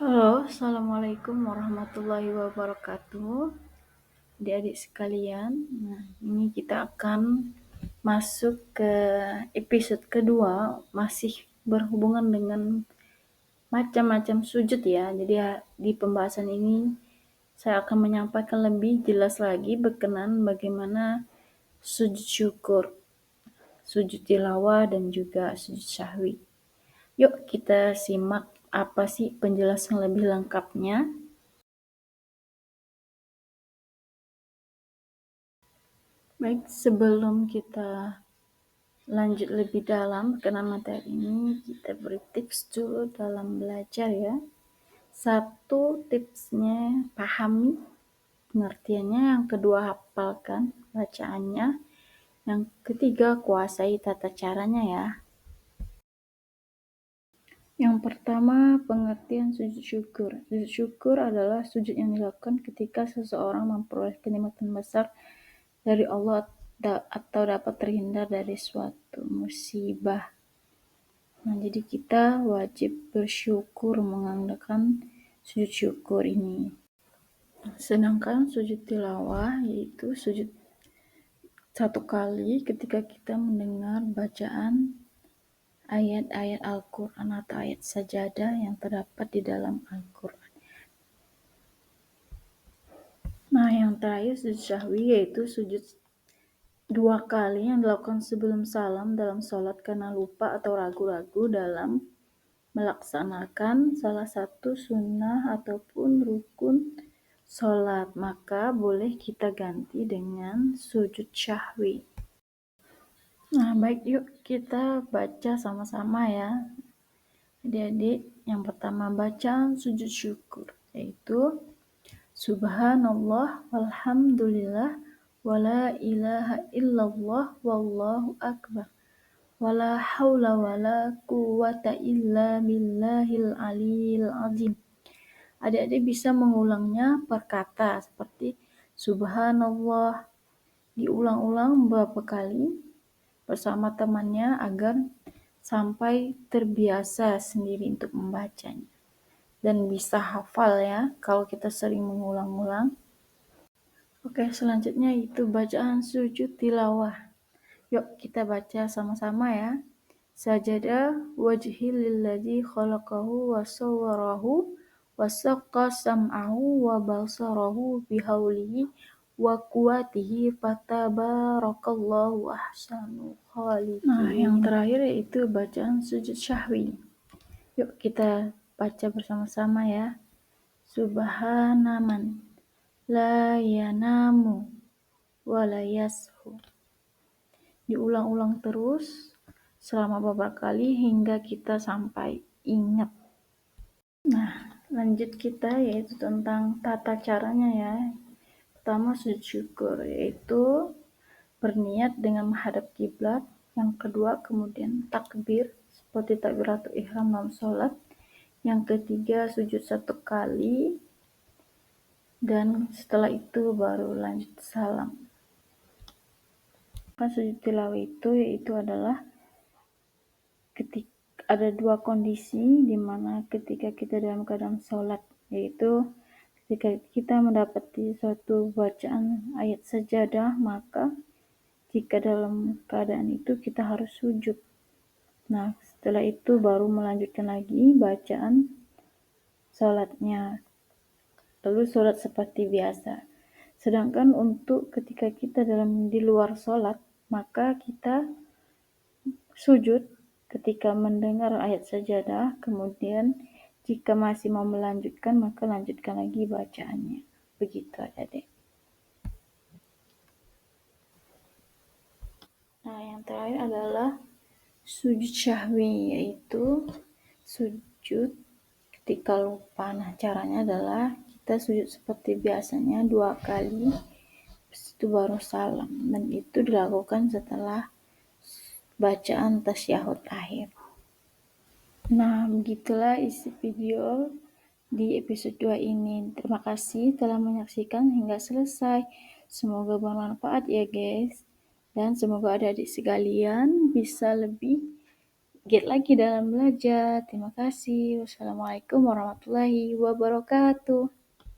Halo, assalamualaikum warahmatullahi wabarakatuh. Adik-adik sekalian, ini kita akan masuk ke episode kedua, masih berhubungan dengan macam-macam sujud ya. Jadi di pembahasan ini saya akan menyampaikan lebih jelas lagi berkenan bagaimana sujud syukur, sujud tilawah dan juga sujud syahwi. Yuk kita simak apa sih penjelasan lebih lengkapnya. Baik, sebelum kita lanjut lebih dalam berkenaan materi ini, kita beri tips dulu dalam belajar ya. Satu, tipsnya pahami pengertiannya, yang kedua hafalkan bacaannya, yang ketiga kuasai tata caranya ya. Yang pertama, pengertian sujud syukur. Sujud syukur adalah sujud yang dilakukan ketika seseorang memperoleh kenikmatan besar dari Allah atau dapat terhindar dari suatu musibah. Nah, jadi kita wajib bersyukur mengadakan sujud syukur ini. Sedangkan sujud tilawah yaitu sujud satu kali ketika kita mendengar bacaan ayat-ayat Al-Quran atau ayat sajadah yang terdapat di dalam Al-Quran. Nah, yang terakhir sujud syahwi yaitu sujud dua kali yang dilakukan sebelum salam dalam sholat karena lupa atau ragu-ragu dalam melaksanakan salah satu sunnah ataupun rukun sholat, maka boleh kita ganti dengan sujud syahwi. Nah, baik, yuk kita baca sama-sama ya. Adik-adik, yang pertama bacaan sujud syukur yaitu Subhanallah walhamdulillah wala ilaha illallah wallahu akbar wala haula wala quwwata illa billahil aliyil azim. Adik-adik bisa mengulangnya per kata seperti Subhanallah, diulang-ulang beberapa kali bersama temannya agar sampai terbiasa sendiri untuk membacanya dan bisa hafal ya kalau kita sering mengulang-ulang. Oke, selanjutnya itu bacaan sujud tilawah. Yuk kita baca sama-sama ya. Sajadah wajhi lilladzi khalaqahu wa sawwarahu wa saqqa sam'ahu wa basarahu bihaulihi wa quwwatihi fatabarakallahu ahsanul khaliqin. Nah, yang terakhir yaitu bacaan sujud syahwi. Yuk kita baca bersama-sama ya. Subhanaman la yanamu wa la yashu. Diulang-ulang terus selama beberapa kali hingga kita sampai ingat. Nah, lanjut kita yaitu tentang tata caranya ya. Pertama sujud syukur yaitu berniat dengan menghadap kiblat. Yang kedua kemudian takbir seperti takbiratul ihram dalam sholat. Yang ketiga sujud satu kali dan setelah itu baru lanjut salam. Sujud tilawah itu yaitu adalah ketika ada dua kondisi di mana ketika kita dalam keadaan sholat, yaitu ketika kita mendapati suatu bacaan ayat sajadah, maka jika dalam keadaan itu kita harus sujud. Nah, setelah itu baru melanjutkan lagi bacaan sholatnya, lalu sholat seperti biasa. Sedangkan untuk ketika kita di luar sholat, maka kita sujud ketika mendengar ayat sajadah, kemudian jika masih mau melanjutkan, maka lanjutkan lagi bacaannya. Begitu adik. Nah, yang terakhir adalah sujud syahwi, yaitu sujud ketika lupa. Nah, caranya adalah kita sujud seperti biasanya 2 kali, habis itu baru salam. Dan itu dilakukan setelah bacaan tasyahud akhir. Nah, begitulah isi video di episode 2 ini. Terima kasih telah menyaksikan hingga selesai. Semoga bermanfaat ya guys. Dan semoga adik-adik sekalian bisa lebih giat lagi dalam belajar. Terima kasih. Wassalamualaikum warahmatullahi wabarakatuh.